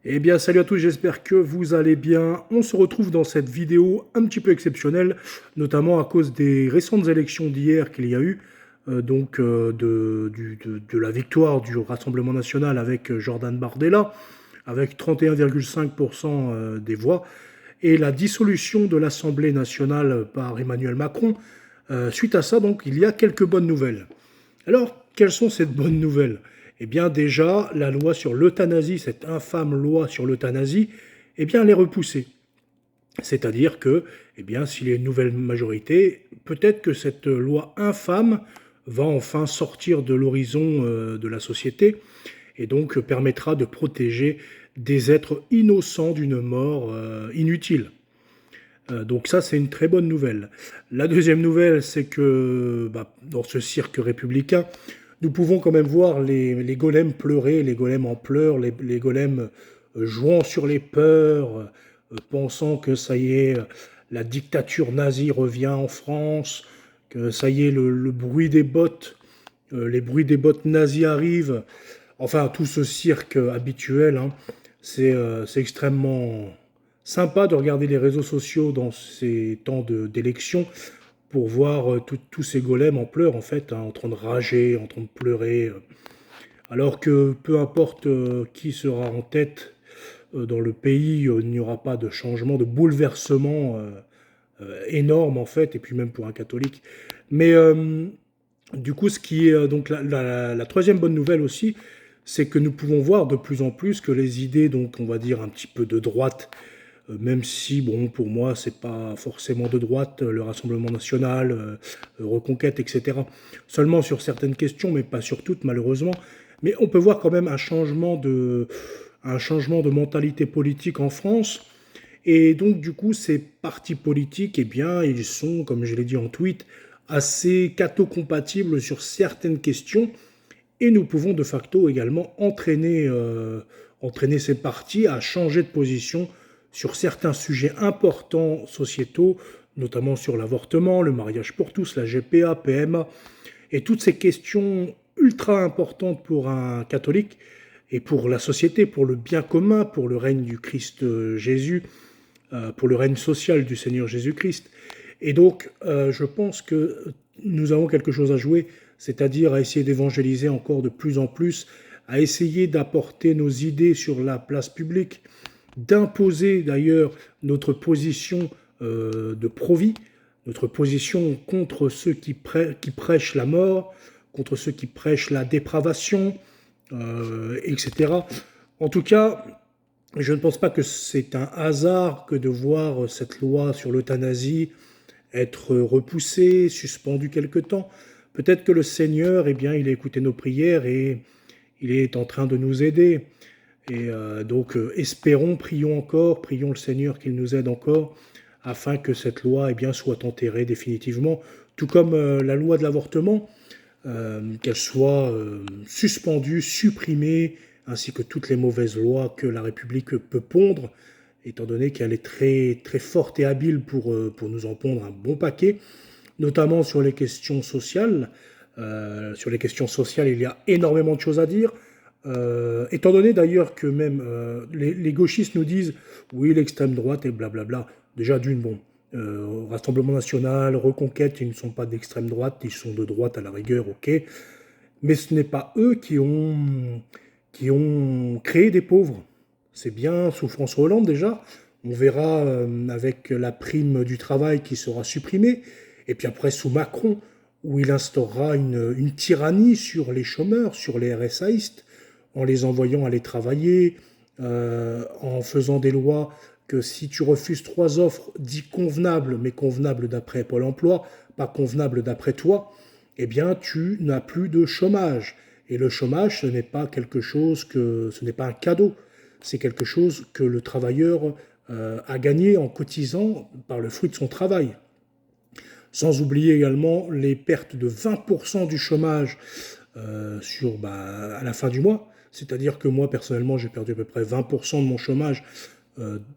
Eh bien, salut à tous, j'espère que vous allez bien. On se retrouve dans cette vidéo un petit peu exceptionnelle, notamment à cause des récentes élections d'hier qu'il y a eu, de la victoire du Rassemblement national avec Jordan Bardella, avec 31,5% des voix, et la dissolution de l'Assemblée nationale par Emmanuel Macron. Suite à ça, donc, il y a quelques bonnes nouvelles. Alors, quelles sont ces bonnes nouvelles? Eh bien, déjà, la loi sur l'euthanasie, cette infâme loi sur l'euthanasie, eh bien, elle est repoussée. C'est-à-dire que, eh bien, s'il y a une nouvelle majorité, peut-être que cette loi infâme va enfin sortir de l'horizon de la société et donc permettra de protéger des êtres innocents d'une mort inutile. Donc ça, c'est une très bonne nouvelle. La deuxième nouvelle, c'est que dans ce cirque républicain, nous pouvons quand même voir les golems pleurer, les golems en pleurs, les golems jouant sur les peurs, pensant que ça y est, la dictature nazie revient en France, que ça y est, le bruit des bottes, les bruits des bottes nazies arrivent. Enfin, tout ce cirque habituel, hein, c'est extrêmement sympa de regarder les réseaux sociaux dans ces temps d'élection pour voir tous ces golems en pleurs, en fait, hein, en train de rager, en train de pleurer. Alors que peu importe qui sera en tête dans le pays, il n'y aura pas de changement, de bouleversement énorme, en fait, et puis même pour un catholique. Mais du coup, ce qui est donc la troisième bonne nouvelle aussi, c'est que nous pouvons voir de plus en plus que les idées, donc on va dire un petit peu de droite, même si, bon, pour moi, c'est pas forcément de droite, le Rassemblement national, Reconquête, etc. Seulement sur certaines questions, mais pas sur toutes, malheureusement. Mais on peut voir quand même un changement de mentalité politique en France. Et donc, du coup, ces partis politiques, eh bien, ils sont, comme je l'ai dit en tweet, assez catho-compatibles sur certaines questions. Et nous pouvons de facto également entraîner ces partis à changer de position sur certains sujets importants sociétaux, notamment sur l'avortement, le mariage pour tous, la GPA, PMA, et toutes ces questions ultra importantes pour un catholique et pour la société, pour le bien commun, pour le règne du Christ Jésus, pour le règne social du Seigneur Jésus-Christ. Et donc, je pense que nous avons quelque chose à jouer, c'est-à-dire à essayer d'évangéliser encore de plus en plus, à essayer d'apporter nos idées sur la place publique, d'imposer d'ailleurs notre position de pro-vie, notre position contre ceux qui prêchent la mort, contre ceux qui prêchent la dépravation, etc. En tout cas, je ne pense pas que c'est un hasard que de voir cette loi sur l'euthanasie être repoussée, suspendue quelque temps. Peut-être que le Seigneur, eh bien, il a écouté nos prières et il est en train de nous aider. Et espérons, prions encore, prions le Seigneur qu'il nous aide encore, afin que cette loi eh bien, soit enterrée définitivement, tout comme la loi de l'avortement, qu'elle soit suspendue, supprimée, ainsi que toutes les mauvaises lois que la République peut pondre, étant donné qu'elle est très, très forte et habile pour nous en pondre un bon paquet, notamment sur les questions sociales. Sur les questions sociales, il y a énormément de choses à dire. Étant donné d'ailleurs que même les gauchistes nous disent oui, l'extrême droite et blablabla. Déjà d'une, bon, Rassemblement national, Reconquête, ils ne sont pas d'extrême droite, ils sont de droite à la rigueur, ok. Mais ce n'est pas eux qui ont créé des pauvres. C'est bien sous François Hollande déjà. On verra avec la prime du travail qui sera supprimée. Et puis après sous Macron, où il instaurera une tyrannie sur les chômeurs, sur les RSAistes, en les envoyant aller travailler, en faisant des lois que si tu refuses 3 offres dites convenables, mais convenables d'après Pôle emploi, pas convenables d'après toi, eh bien tu n'as plus de chômage. Et le chômage, ce n'est pas quelque chose ce n'est pas un cadeau, c'est quelque chose que le travailleur a gagné en cotisant par le fruit de son travail. Sans oublier également les pertes de 20% du chômage à la fin du mois. C'est-à-dire que moi, personnellement, j'ai perdu à peu près 20% de mon chômage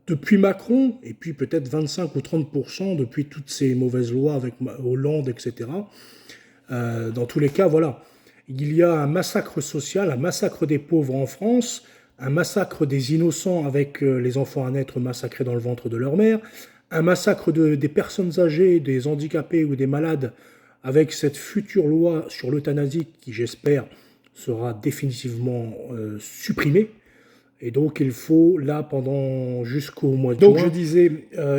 depuis Macron, et puis peut-être 25 ou 30% depuis toutes ces mauvaises lois avec Hollande, etc. Dans tous les cas, voilà. Il y a un massacre social, un massacre des pauvres en France, un massacre des innocents avec les enfants à naître massacrés dans le ventre de leur mère, un massacre des personnes âgées, des handicapés ou des malades avec cette future loi sur l'euthanasie qui, j'espère, sera définitivement supprimée. Et donc il faut, là, pendant jusqu'au mois de juin... Donc je disais,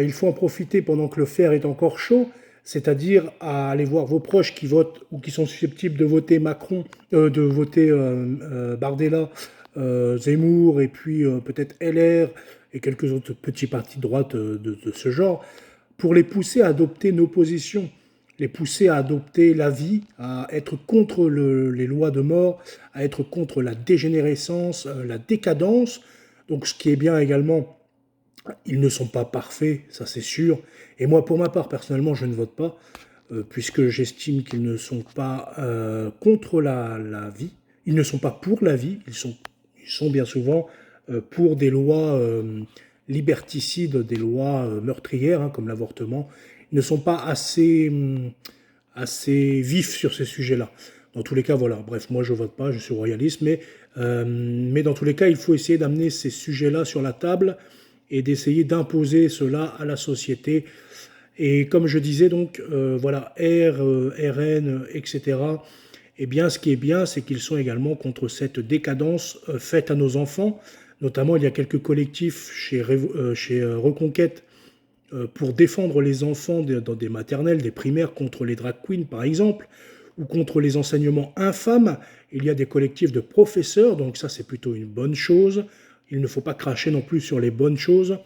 il faut en profiter pendant que le fer est encore chaud, c'est-à-dire à aller voir vos proches qui votent ou qui sont susceptibles de voter Macron, de voter Bardella, Zemmour, et puis peut-être LR et quelques autres petits partis de droite de ce genre, pour les pousser à adopter nos positions, les pousser à adopter la vie, à être contre les lois de mort, à être contre la dégénérescence, la décadence. Donc ce qui est bien également, ils ne sont pas parfaits, ça c'est sûr. Et moi, pour ma part, personnellement, je ne vote pas, puisque j'estime qu'ils ne sont pas contre la vie, ils ne sont pas pour la vie, ils sont bien souvent pour des lois liberticides, des lois meurtrières, hein, comme l'avortement. Ils ne sont pas assez vifs sur ces sujets-là. Dans tous les cas, voilà, bref, moi je vote pas, je suis royaliste, mais dans tous les cas, il faut essayer d'amener ces sujets-là sur la table et d'essayer d'imposer cela à la société. Et comme je disais, donc, voilà, RN, etc., eh bien, ce qui est bien, c'est qu'ils sont également contre cette décadence faite à nos enfants. Notamment, il y a quelques collectifs chez Reconquête pour défendre les enfants dans des maternelles, des primaires, contre les drag queens, par exemple, ou contre les enseignements infâmes. Il y a des collectifs de professeurs, donc ça, c'est plutôt une bonne chose. Il ne faut pas cracher non plus sur les bonnes choses,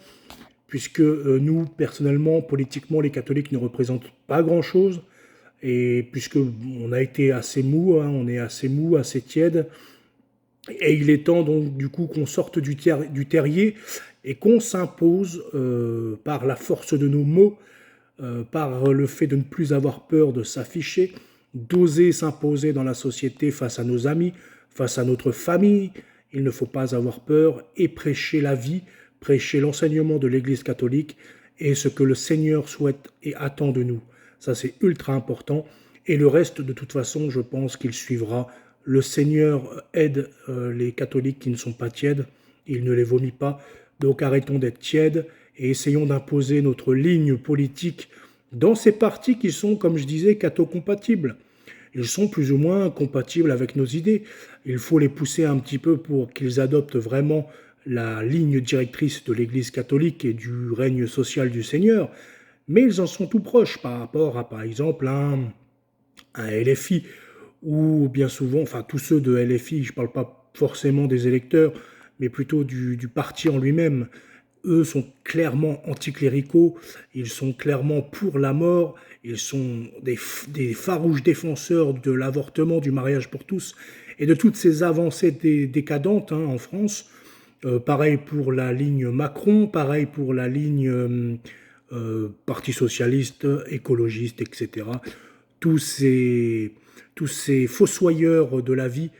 puisque nous, personnellement, politiquement, les catholiques ne représentent pas grand-chose. Et puisque on a été assez mou, hein, on est assez mou, assez tiède, et il est temps donc du coup qu'on sorte du terrier et qu'on s'impose par la force de nos mots, par le fait de ne plus avoir peur de s'afficher, d'oser s'imposer dans la société face à nos amis, face à notre famille. Il ne faut pas avoir peur et prêcher la vie, prêcher l'enseignement de l'Église catholique et ce que le Seigneur souhaite et attend de nous. Ça, c'est ultra important. Et le reste, de toute façon, je pense qu'il suivra. Le Seigneur aide les catholiques qui ne sont pas tièdes. Il ne les vomit pas. Donc arrêtons d'être tièdes et essayons d'imposer notre ligne politique dans ces partis qui sont, comme je disais, catho-compatibles. Ils sont plus ou moins compatibles avec nos idées. Il faut les pousser un petit peu pour qu'ils adoptent vraiment la ligne directrice de l'Église catholique et du règne social du Seigneur. Mais ils en sont tout proches par rapport à, par exemple, un LFI, ou bien souvent, enfin tous ceux de LFI, je ne parle pas forcément des électeurs, mais plutôt du parti en lui-même. Eux sont clairement anticléricaux, ils sont clairement pour la mort, ils sont des farouches défenseurs de l'avortement, du mariage pour tous, et de toutes ces avancées décadentes hein, en France. Pareil pour la ligne Macron, pareil pour la ligne Parti socialiste, écologiste, etc. Tous ces fossoyeurs de la vie,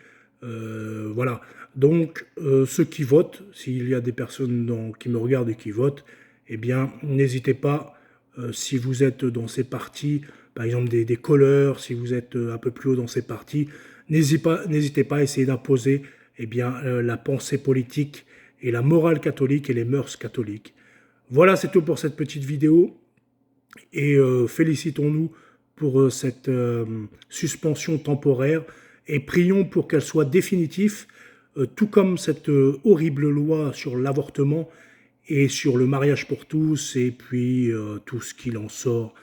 voilà. Donc, ceux qui votent, s'il y a des personnes qui me regardent et qui votent, eh bien, n'hésitez pas, si vous êtes dans ces partis, par exemple des colleurs, si vous êtes un peu plus haut dans ces partis, n'hésitez pas à essayer d'imposer eh bien, la pensée politique et la morale catholique et les mœurs catholiques. Voilà, c'est tout pour cette petite vidéo. Et félicitons-nous pour cette suspension temporaire et prions pour qu'elle soit définitive, tout comme cette horrible loi sur l'avortement et sur le mariage pour tous et puis tout ce qu'il en sort.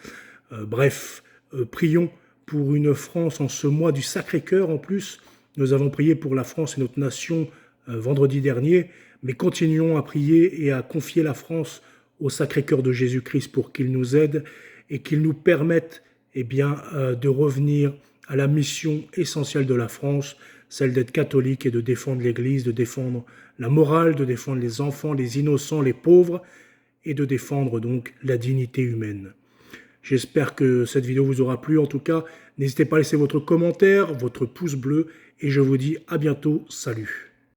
Bref, prions pour une France en ce mois du Sacré-Cœur en plus. Nous avons prié pour la France et notre nation vendredi dernier, mais continuons à prier et à confier la France au Sacré-Cœur de Jésus-Christ pour qu'il nous aide et qu'il nous permette eh bien, de revenir à la mission essentielle de la France, celle d'être catholique et de défendre l'Église, de défendre la morale, de défendre les enfants, les innocents, les pauvres, et de défendre donc la dignité humaine. J'espère que cette vidéo vous aura plu. En tout cas, n'hésitez pas à laisser votre commentaire, votre pouce bleu, et je vous dis à bientôt. Salut!